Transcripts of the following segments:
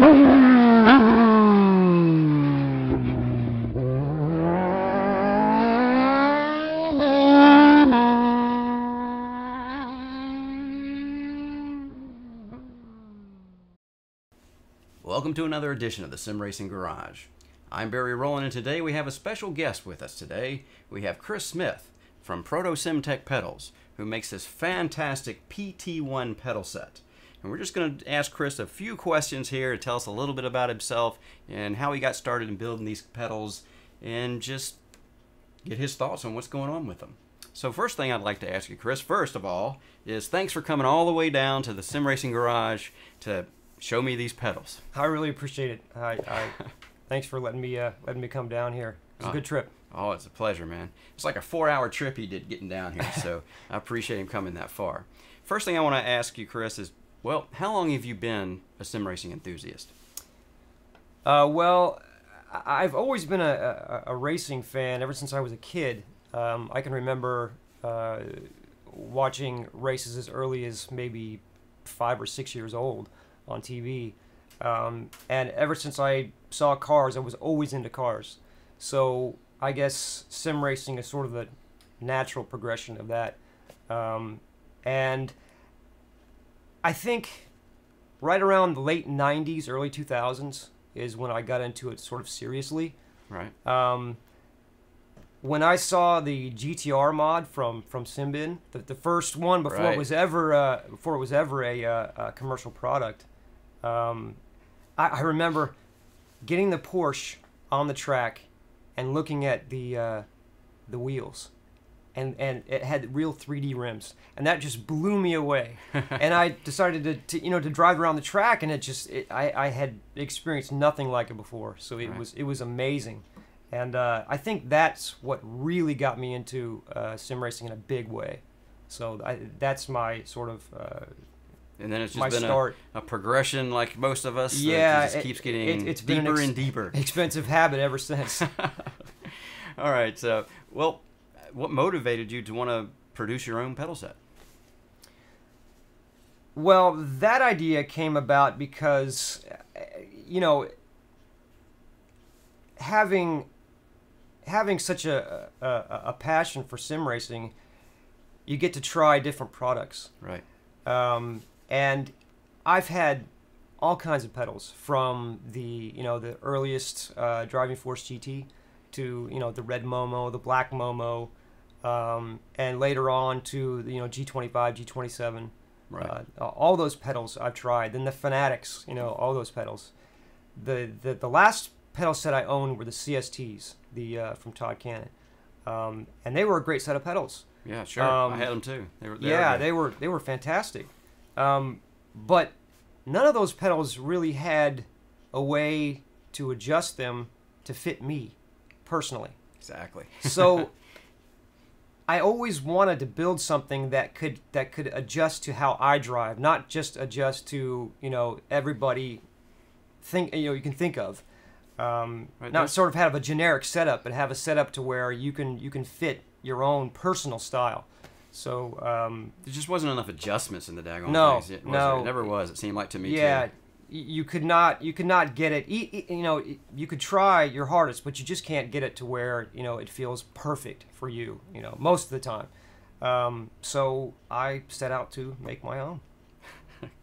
Welcome to another edition of the Sim Racing Garage. I'm Barry Rowland, and today we have a special guest with us today. We have Chris Smith from Proto SimTech pedals, who makes this fantastic PT1 pedal set. And we're just going to ask Chris a few questions here to tell us a little bit about himself and how he got started in building these pedals and just get his thoughts on what's going on with them. So first thing I'd like to ask you, Chris, first of all, is thanks for coming all the way down to the Sim Racing Garage to show me these pedals. I really appreciate it. Thanks for letting me come down here. It's a good trip. Oh, it's a pleasure, man. It's like a 4-hour trip he did getting down here, so I appreciate him coming that far. First thing I want to ask you, Chris, is, well, how long have you been a sim racing enthusiast? Well, I've always been a racing fan ever since I was a kid. I can remember watching races as early as maybe 5 or 6 years old on TV. And ever since I saw cars, I was always into cars. So I guess sim racing is sort of the natural progression of that. And I think right around the late 90s, early 2000s is when I got into it sort of seriously. Right. When I saw the GTR mod from Simbin, the first one before it was ever a commercial product, I remember getting the Porsche on the track and looking at the wheels, and it had real 3D rims, and that just blew me away. And I decided to drive around the track, and I had experienced nothing like it before. So it was amazing, and I think that's what really got me into sim racing in a big way. So that's my sort of and then it's just been a progression, like most of us. Yeah, it just keeps getting it's deeper been and deeper. Expensive habit ever since. All right. So, well, what motivated you to want to produce your own pedal set? Well, that idea came about because, having such a passion for sim racing, you get to try different products. Right. And I've had all kinds of pedals, from the earliest Driving Force GT to the red Momo, the black Momo, and later on to the G25, G27. Right. All those pedals I've tried. Then the Fanatics, all those pedals. The last pedal set I owned were the CSTs, from Todd Cannon, and they were a great set of pedals. Yeah, sure. I had them too. They were fantastic. But none of those pedals really had a way to adjust them to fit me personally. Exactly. So I always wanted to build something that could adjust to how I drive, not just adjust to everybody you can think of. Not sort of have a generic setup, but have a setup to where you can fit your own personal style. So there just wasn't enough adjustments in the daggone things. No, it never was. It seemed like to me too. Yeah, you could not get it. You could try your hardest, but you just can't get it to where it feels perfect for you. Most of the time. So I set out to make my own.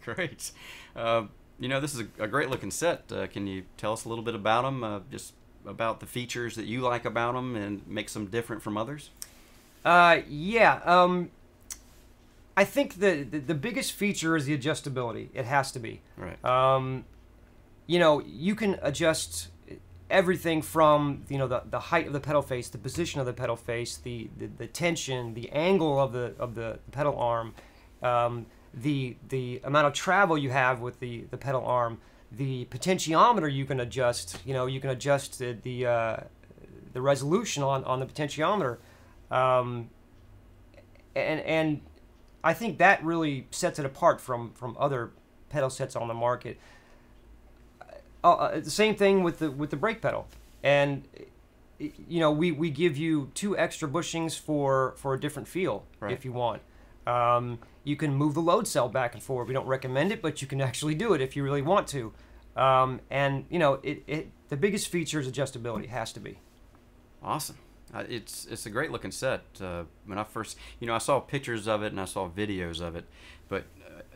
Great. This is a great looking set. Can you tell us a little bit about them? Just about the features that you like about them and makes them different from others? Yeah. I think the biggest feature is the adjustability. It has to be. Right. You can adjust everything from the height of the pedal face, the position of the pedal face, the tension, the angle of the pedal arm, the amount of travel you have with the pedal arm, the potentiometer you can adjust. You can adjust the resolution on the potentiometer. And I think that really sets it apart from other pedal sets on the market. The same thing with the brake pedal, and we give you 2 extra bushings for a different feel. Right. If you want. You can move the load cell back and forth. We don't recommend it, but you can actually do it if you really want to. And you know, the biggest feature is adjustability. It has to be. Awesome. It's a great looking set. When I first, you know, I saw pictures of it and I saw videos of it, but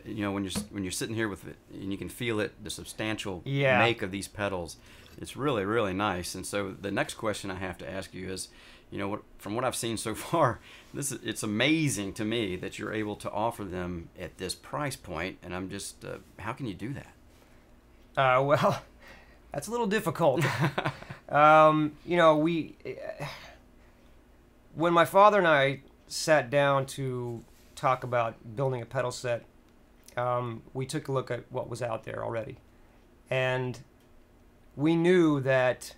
you know, when you're sitting here with it and you can feel it, the substantial make of these pedals, it's really, really nice. And so the next question I have to ask you is, you know, from what I've seen so far, it's amazing to me that you're able to offer them at this price point. And I'm just, how can you do that? Well, that's a little difficult. You know, when my father and I sat down to talk about building a pedal set, we took a look at what was out there already. And we knew that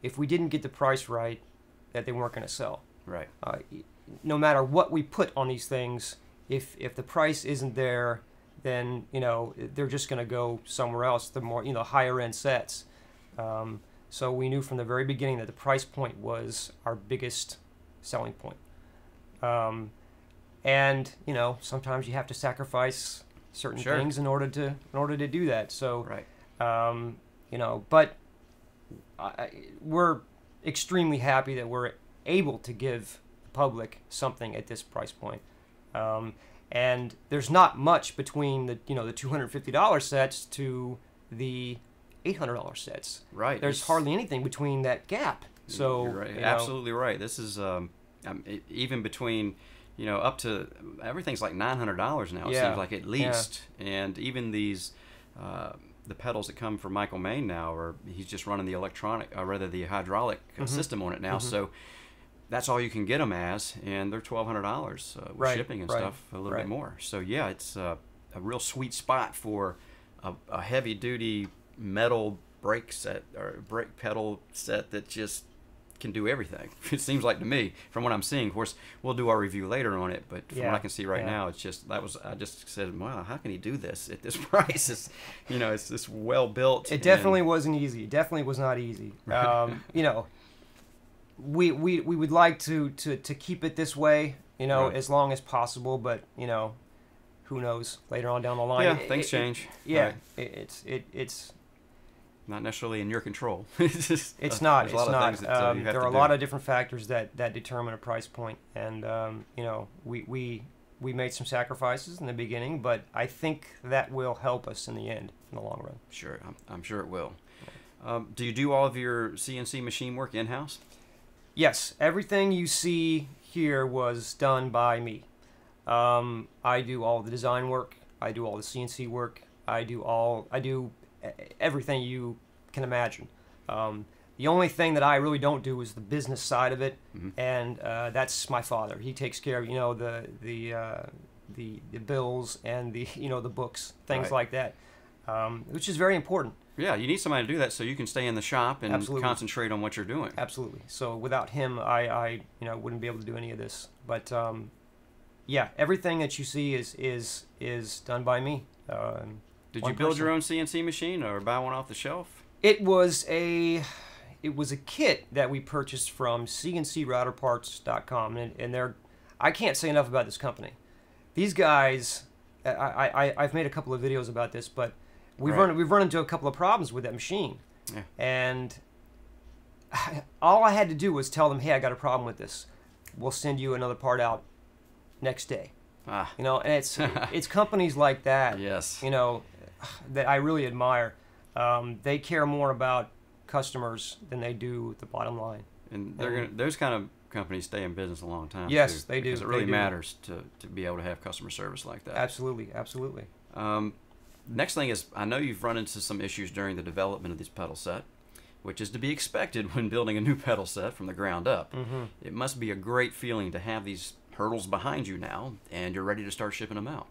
if we didn't get the price right, that they weren't going to sell. Right. No matter what we put on these things, if the price isn't there, then, you know, they're just going to go somewhere else, the more, you know, higher end sets. So we knew from the very beginning that the price point was our biggest selling point. And, you know, sometimes you have to sacrifice certain things in order to do that. So, you know, but we're extremely happy that we're able to give the public something at this price point. And there's not much between the $250 sets to the $800 sets. Right. There's hardly anything between that gap. So you're right. Absolutely right. This is even between, you know, up to everything's like $900 now. It seems like at least, and even these the pedals that come from Michael Main now, or he's just running the the hydraulic system on it now. So that's all you can get them as, and they're $1,200 with shipping and stuff, a little bit more. So yeah, it's a real sweet spot for a heavy duty metal brake set or brake pedal set that just can do everything. It seems like to me, from what I'm seeing. Of course, we'll do our review later on it, but from what I can see right now, it's just I just said, wow, how can he do this at this price? It's, you know, it's this well built. It definitely wasn't easy. It definitely was not easy. You know, we would like to keep it this way, you know, as long as possible, but you know, who knows later on down the line. Yeah, things change. It's not necessarily in your control. It's not. There are a lot of different factors that determine a price point, and you know, we made some sacrifices in the beginning, but I think that will help us in the end, in the long run. Sure, I'm sure it will. Do you do all of your CNC machine work in-house? Yes, everything you see here was done by me. I do all the design work. I do all the CNC work. I do everything you can imagine. The only thing that I really don't do is the business side of it, and that's my father. He takes care of, you know, the bills and the, you know, the books, things like that, which is very important. Yeah, you need somebody to do that so you can stay in the shop and concentrate on what you're doing. Absolutely. So without him, I you know, wouldn't be able to do any of this. But yeah, everything that you see is done by me. Did you build your own CNC machine or buy one off the shelf? It was a kit that we purchased from CNCrouterparts.com, and I can't say enough about this company. These guys, I've made a couple of videos about this, but we've run into a couple of problems with that machine, and all I had to do was tell them, hey, I got a problem with this. We'll send you another part out next day. You know, and it's companies like that, you know, that I really admire. They care more about customers than they do the bottom line. And those kind of companies stay in business a long time. Yes, too, they do. Because it really matters to be able to have customer service like that. Absolutely, absolutely. Next thing is, I know you've run into some issues during the development of this pedal set, which is to be expected when building a new pedal set from the ground up. It must be a great feeling to have these hurdles behind you now, and you're ready to start shipping them out.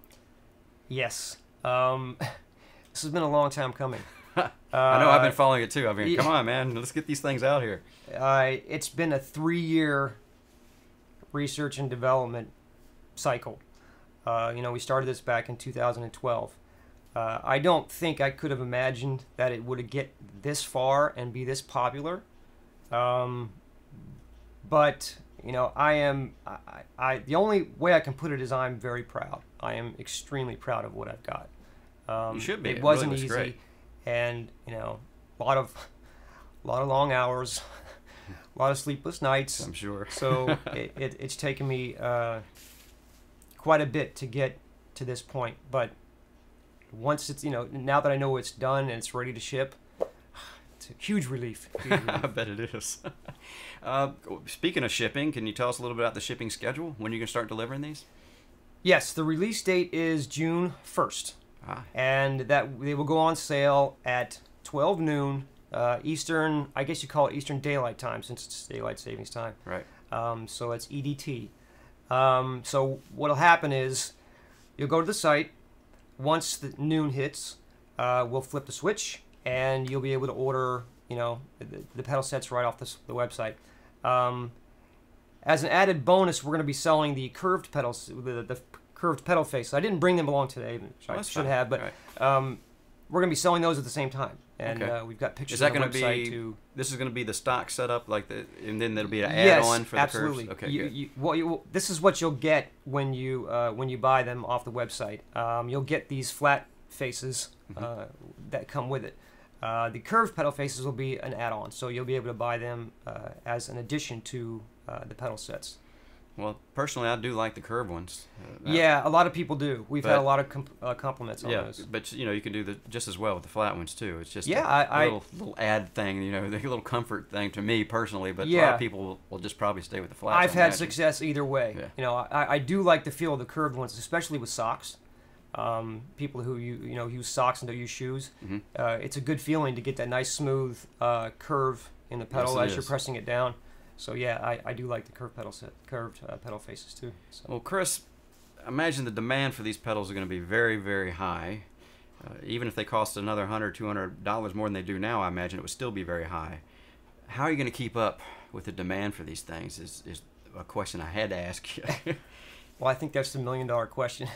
Yes. This has been a long time coming. I know, I've been following it too. I mean, come on, man, let's get these things out here. It's been a 3-year research and development cycle. You know, we started this back in 2012. I don't think I could have imagined that it would get this far and be this popular. But you know, the only way I can put it is I'm very proud. I am extremely proud of what I've got. You should be. It wasn't really easy. great. and a lot of long hours, a lot of sleepless nights. I'm sure. So it's taken me quite a bit to get to this point, but once it's now that I know it's done and it's ready to ship, it's a huge relief. I bet it is. Speaking of shipping, can you tell us a little bit about the shipping schedule? When are you going to start delivering these? Yes, the release date is June 1st. And that they will go on sale at 12 noon Eastern, I guess you call it Eastern Daylight Time since it's Daylight Savings Time. Right. So it's EDT. So what'll happen is you'll go to the site. Once the noon hits, we'll flip the switch and you'll be able to order, the pedal sets right off the website. As an added bonus, we're going to be selling the curved pedals, the curved pedal face. I didn't bring them along today, which I should have, but right. We're going to be selling those at the same time. And we've got pictures on the website too. This is going to be the stock setup, and then there'll be an add-on for the absolutely. curves? Okay, good. This is what you'll get when you buy them off the website. You'll get these flat faces that come with it. The curved pedal faces will be an add-on, so you'll be able to buy them as an addition to the pedal sets. Well, personally, I do like the curved ones. Yeah, a lot of people do. We've had a lot of compliments on those. But you can do just as well with the flat ones too. It's just a little add thing, a little comfort thing to me personally. But a lot of people will just probably stay with the flats. I've had success either way. Yeah. I do like the feel of the curved ones, especially with socks. People who use socks and don't use shoes. It's a good feeling to get that nice smooth curve in the pedal as you're pressing it down. So yeah, I do like the curved pedal faces too. So. Well, Chris, I imagine the demand for these pedals are going to be very, very high. Even if they cost another $100, $200 more than they do now, I imagine it would still be very high. How are you going to keep up with the demand for these things? Is a question I had to ask you. Well, I think that's the $1 million question.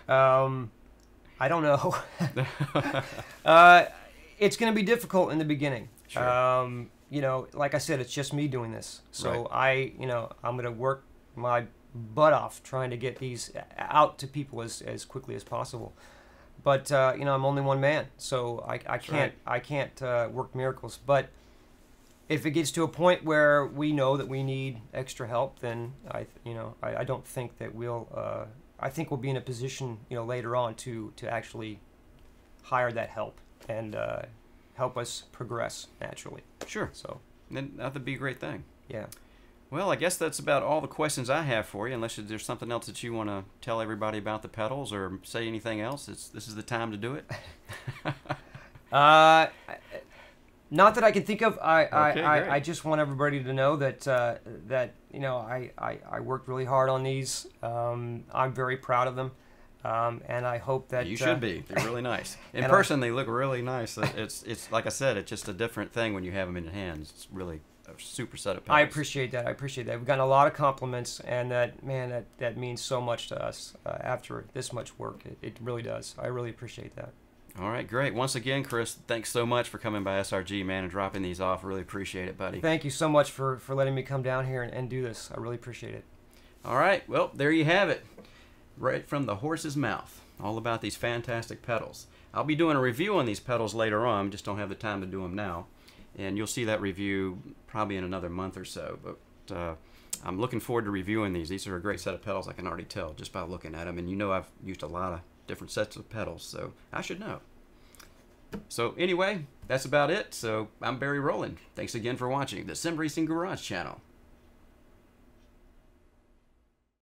I don't know. It's going to be difficult in the beginning. Sure. Like I said, it's just me doing this. So right. I'm going to work my butt off trying to get these out to people as quickly as possible. But I'm only one man, so I can't work miracles. But if it gets to a point where we know that we need extra help, then I don't think that I think we'll be in a position later on to actually hire that help and help us progress naturally. Sure. So then that would be a great thing. Yeah. Well, I guess that's about all the questions I have for you, unless there's something else that you want to tell everybody about the pedals or say anything else. This is the time to do it. Not that I can think of. I great. just want everybody to know that I worked really hard on these. I'm very proud of them. And I hope that you should be. They're really nice. In person, they look really nice. It's like I said, it's just a different thing when you have them in your hands. It's really a super set of pedals. I appreciate that. We've gotten a lot of compliments, and that means so much to us after this much work. It really does. I really appreciate that. All right, great. Once again, Chris, thanks so much for coming by SRG, man, and dropping these off. Really appreciate it, buddy. Thank you so much for letting me come down here and do this. I really appreciate it. All right, well, there you have it. Right from the horse's mouth, all about these fantastic pedals. I'll be doing a review on these pedals later on, just don't have the time to do them now. And you'll see that review probably in another month or so. But I'm looking forward to reviewing these. These are a great set of pedals, I can already tell just by looking at them. And I've used a lot of different sets of pedals, so I should know. So anyway, that's about it. So I'm Barry Rowland. Thanks again for watching the Sim Racing Garage channel.